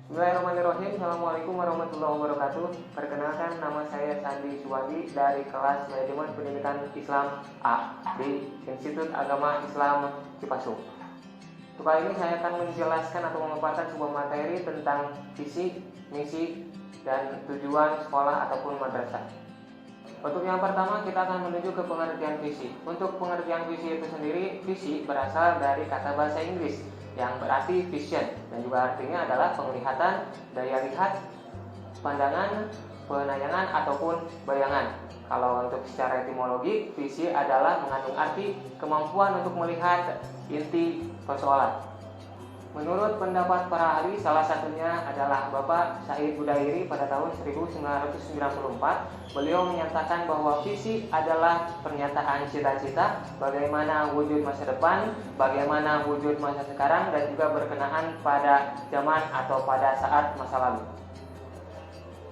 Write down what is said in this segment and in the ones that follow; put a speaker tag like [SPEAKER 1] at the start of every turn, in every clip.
[SPEAKER 1] Bismillahirrahmanirrahim. Assalamualaikum warahmatullahi wabarakatuh. Perkenalkan, nama saya Sandi Suwadi dari kelas Manajemen Pendidikan Islam A di Institut Agama Islam Cipasung. Untuk kali ini saya akan menjelaskan atau memaparkan sebuah materi tentang visi, misi, dan tujuan sekolah ataupun madrasah. Untuk yang pertama, kita akan menuju ke pengertian visi. Untuk pengertian visi itu sendiri, visi berasal dari kata bahasa Inggris yang berarti vision, dan juga artinya adalah penglihatan, daya lihat, pandangan, penayangan ataupun bayangan. Kalau untuk secara etimologi, visi adalah mengandung arti kemampuan untuk melihat inti persoalan. Menurut pendapat para ahli, salah satunya adalah Bapak Said Budairi pada tahun 1994. Beliau menyatakan bahwa visi adalah pernyataan cita-cita, bagaimana wujud masa depan, bagaimana wujud masa sekarang, dan juga berkenaan pada zaman atau pada saat masa lalu.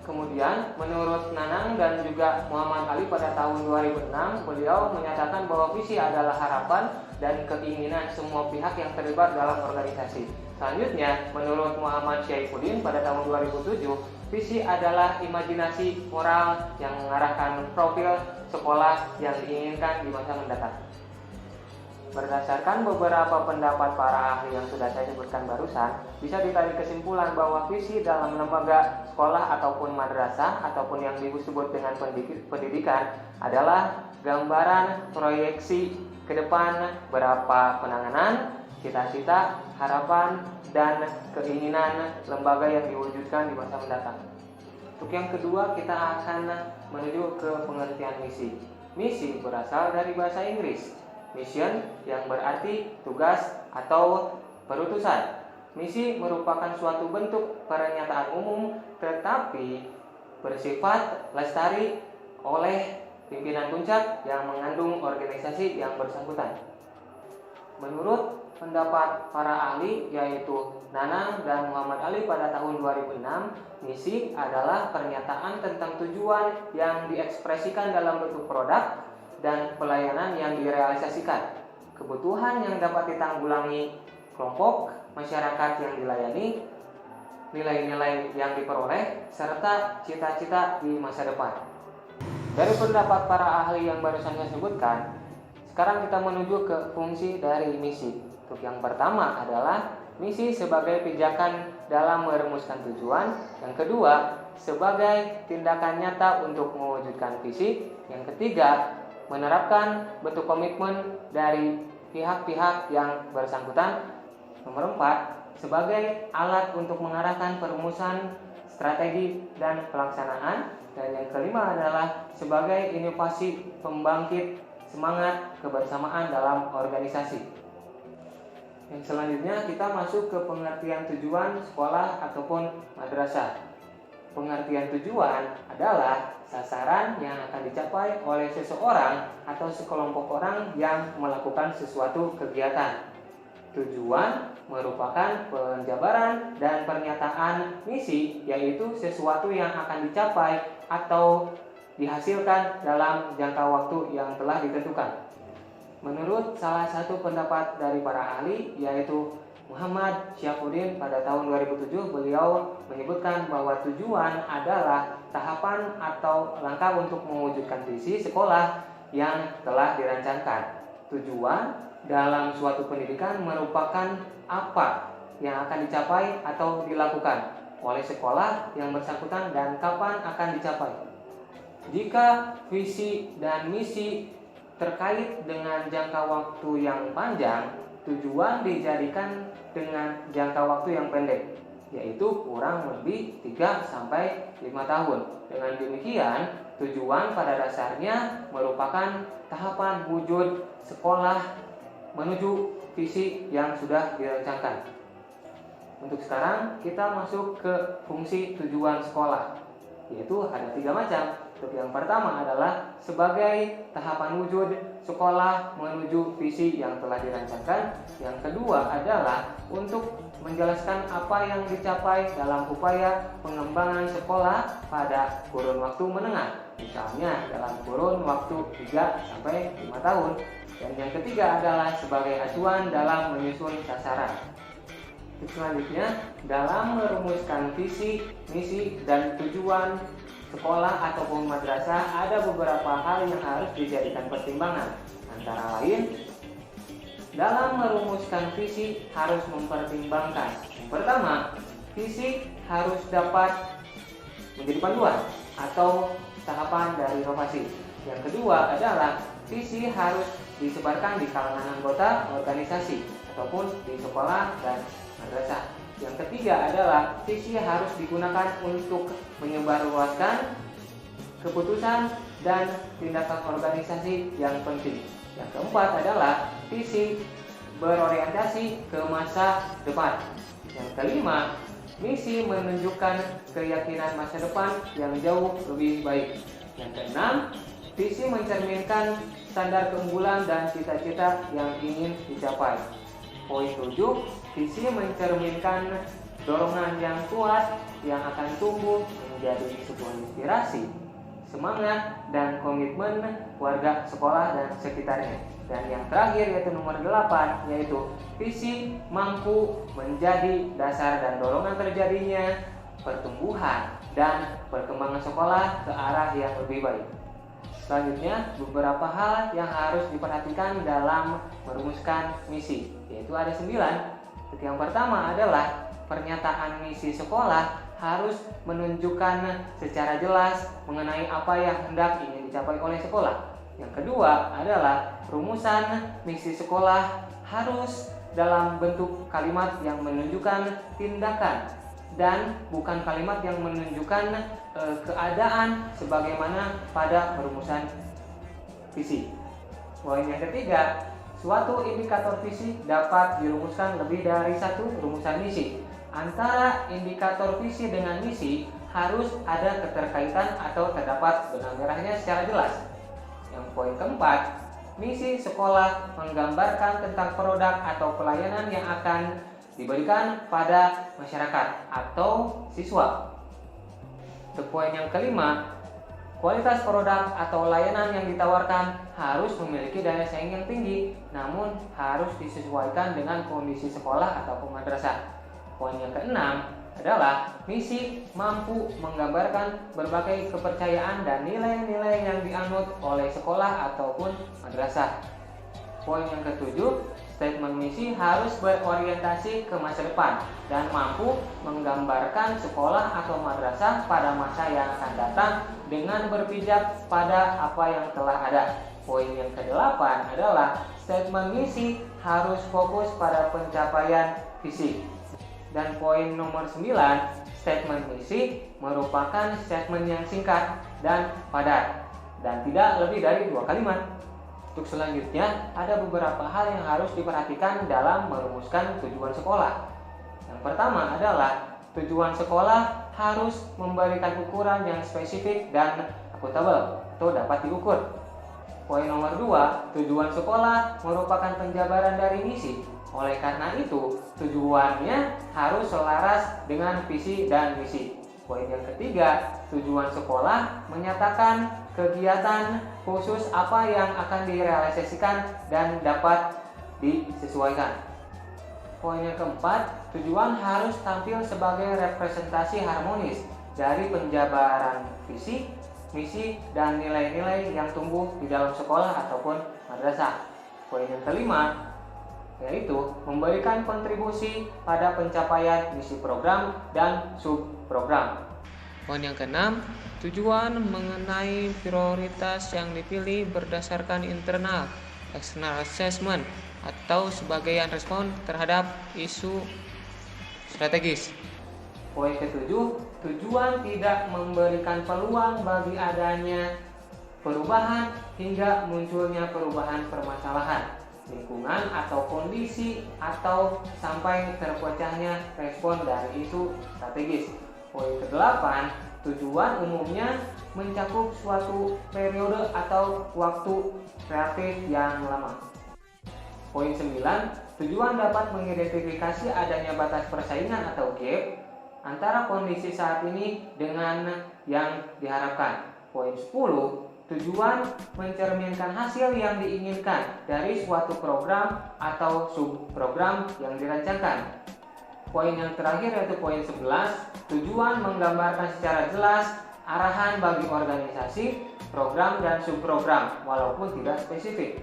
[SPEAKER 1] Kemudian, menurut Nanang dan juga Muhammad Ali pada tahun 2006, beliau menyatakan bahwa visi adalah harapan dan keinginan semua pihak yang terlibat dalam organisasi. Selanjutnya, menurut Muhammad Syaifuddin pada tahun 2007, visi adalah imajinasi moral yang mengarahkan profil sekolah yang diinginkan di masa mendatang. Berdasarkan beberapa pendapat para ahli yang sudah saya sebutkan barusan, bisa ditarik kesimpulan bahwa visi dalam lembaga sekolah ataupun madrasah ataupun yang disebut dengan pendidikan adalah gambaran proyeksi ke depan berapa penanganan, cita-cita, harapan, dan keinginan lembaga yang diwujudkan di masa mendatang. Untuk yang kedua, kita akan menuju ke pengertian misi. Misi berasal dari bahasa Inggris. Mission yang berarti tugas atau perutusan. Misi merupakan suatu bentuk pernyataan umum tetapi bersifat lestari oleh pimpinan puncak yang mengandung organisasi yang bersangkutan. Menurut pendapat para ahli yaitu Nanang dan Muhammad Ali pada tahun 2006, misi adalah pernyataan tentang tujuan yang diekspresikan dalam bentuk produk dan pelayanan yang direalisasikan, kebutuhan yang dapat ditanggulangi kelompok masyarakat yang dilayani, nilai-nilai yang diperoleh, serta cita-cita di masa depan. Dari pendapat para ahli yang barusan saya sebutkan, sekarang kita menuju ke fungsi dari misi. Untuk yang pertama adalah misi sebagai pijakan dalam merumuskan tujuan. Yang kedua, sebagai tindakan nyata untuk mewujudkan visi. Yang ketiga, menerapkan bentuk komitmen dari pihak-pihak yang bersangkutan. Nomor 4, sebagai alat untuk mengarahkan perumusan strategi dan pelaksanaan. Dan yang kelima adalah sebagai inovasi pembangkit semangat kebersamaan dalam organisasi. Yang selanjutnya kita masuk ke pengertian tujuan sekolah ataupun madrasah. Pengertian tujuan adalah sasaran yang akan dicapai oleh seseorang atau sekelompok orang yang melakukan sesuatu kegiatan. Tujuan merupakan penjabaran dan pernyataan misi, yaitu sesuatu yang akan dicapai atau dihasilkan dalam jangka waktu yang telah ditentukan. Menurut salah satu pendapat dari para ahli yaitu Muhammad Syaifuddin pada tahun 2007, beliau menyebutkan bahwa tujuan adalah tahapan atau langkah untuk mewujudkan visi sekolah yang telah dirancangkan. Tujuan dalam suatu pendidikan merupakan apa yang akan dicapai atau dilakukan oleh sekolah yang bersangkutan dan kapan akan dicapai. Jika visi dan misi terkait dengan jangka waktu yang panjang, tujuan dijadikan dengan jangka waktu yang pendek, yaitu kurang lebih 3-5 tahun. Dengan demikian, tujuan pada dasarnya merupakan tahapan wujud sekolah menuju visi yang sudah dirancangkan. Untuk sekarang kita masuk ke fungsi tujuan sekolah, yaitu ada 3 macam. Untuk yang pertama adalah sebagai tahapan wujud sekolah menuju visi yang telah dirancangkan. Yang kedua adalah untuk menjelaskan apa yang dicapai dalam upaya pengembangan sekolah pada kurun waktu menengah, misalnya dalam kurun waktu 3-5 tahun. Dan yang ketiga adalah sebagai acuan dalam menyusun sasaran. Selanjutnya, dalam merumuskan visi, misi, dan tujuan sekolah ataupun madrasah ada beberapa hal yang harus dijadikan pertimbangan. Antara lain, dalam merumuskan visi harus mempertimbangkan. Yang pertama, visi harus dapat menjadi panduan atau tahapan dari inovasi. Yang kedua adalah visi harus disebarkan di kalangan anggota organisasi ataupun di sekolah dan madrasah. Yang ketiga adalah visi harus digunakan untuk menyebarluaskan keputusan dan tindakan organisasi yang penting. Yang keempat adalah visi berorientasi ke masa depan. Yang kelima, misi menunjukkan keyakinan masa depan yang jauh lebih baik. Yang keenam, visi mencerminkan standar keunggulan dan cita-cita yang ingin dicapai. Poin 7, visi mencerminkan dorongan yang kuat yang akan tumbuh menjadi sebuah inspirasi, semangat, dan komitmen warga sekolah dan sekitarnya. Dan yang terakhir yaitu nomor 8, yaitu visi mampu menjadi dasar dan dorongan terjadinya pertumbuhan dan perkembangan sekolah ke arah yang lebih baik. Selanjutnya, beberapa hal yang harus diperhatikan dalam merumuskan misi, yaitu ada 9. Yang pertama adalah pernyataan misi sekolah harus menunjukkan secara jelas mengenai apa yang hendak ingin dicapai oleh sekolah. Yang kedua adalah rumusan misi sekolah harus dalam bentuk kalimat yang menunjukkan tindakan dan bukan kalimat yang menunjukkan keadaan sebagaimana pada perumusan visi. Poin yang ketiga, suatu indikator visi dapat dirumuskan lebih dari satu rumusan misi. Antara indikator visi dengan misi harus ada keterkaitan atau terdapat benang merahnya secara jelas. Yang poin keempat, misi sekolah menggambarkan tentang produk atau pelayanan yang akan diberikan pada masyarakat atau siswa. Untuk poin yang kelima, kualitas produk atau layanan yang ditawarkan harus memiliki daya saing yang tinggi, namun harus disesuaikan dengan kondisi sekolah atau madrasah. Poin yang keenam adalah misi mampu menggambarkan berbagai kepercayaan dan nilai-nilai yang dianut oleh sekolah ataupun madrasah. Poin yang ketujuh, statement misi harus berorientasi ke masa depan dan mampu menggambarkan sekolah atau madrasah pada masa yang akan datang dengan berpijak pada apa yang telah ada. Poin yang kedelapan adalah statement misi harus fokus pada pencapaian visi. Dan poin nomor 9, statement misi merupakan statement yang singkat dan padat dan tidak lebih dari 2 kalimat. Untuk selanjutnya, ada beberapa hal yang harus diperhatikan dalam merumuskan tujuan sekolah. Yang pertama adalah tujuan sekolah harus memberikan ukuran yang spesifik dan akuntabel atau dapat diukur. Poin nomor 2, tujuan sekolah merupakan penjabaran dari misi. Oleh karena itu, tujuannya harus selaras dengan visi dan misi. Poin yang ketiga, tujuan sekolah menyatakan kegiatan khusus apa yang akan direalisasikan dan dapat disesuaikan. Poin yang keempat, tujuan harus tampil sebagai representasi harmonis dari penjabaran visi, misi, dan nilai-nilai yang tumbuh di dalam sekolah ataupun madrasah. Poin yang kelima, yaitu memberikan kontribusi pada pencapaian misi program dan subprogram. Poin yang keenam, tujuan mengenai prioritas yang dipilih berdasarkan internal external assessment atau sebagian respon terhadap isu strategis. Poin ketujuh, tujuan tidak memberikan peluang bagi adanya perubahan hingga munculnya perubahan permasalahan lingkungan atau kondisi atau sampai terpecahnya respon dari isu strategis. Poin ke-8, tujuan umumnya mencakup suatu periode atau waktu relatif yang lama. Poin 9, tujuan dapat mengidentifikasi adanya batas persaingan atau gap antara kondisi saat ini dengan yang diharapkan. Poin 10, tujuan mencerminkan hasil yang diinginkan dari suatu program atau subprogram yang dirancangkan. poin yang terakhir yaitu poin 11, tujuan menggambarkan secara jelas arahan bagi organisasi, program dan subprogram walaupun tidak spesifik.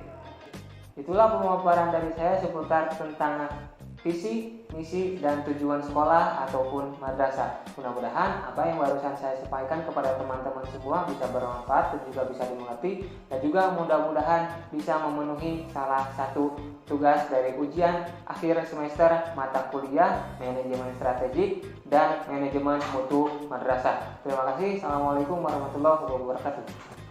[SPEAKER 1] Itulah pemaparan dari saya seputar tentang visi, misi, dan tujuan sekolah ataupun madrasah. Mudah-mudahan apa yang barusan saya sampaikan kepada teman-teman semua bisa bermanfaat dan juga bisa dimengerti, dan juga mudah-mudahan bisa memenuhi salah satu tugas dari ujian akhir semester mata kuliah manajemen strategik dan manajemen mutu madrasah. Terima kasih. Assalamualaikum warahmatullahi wabarakatuh.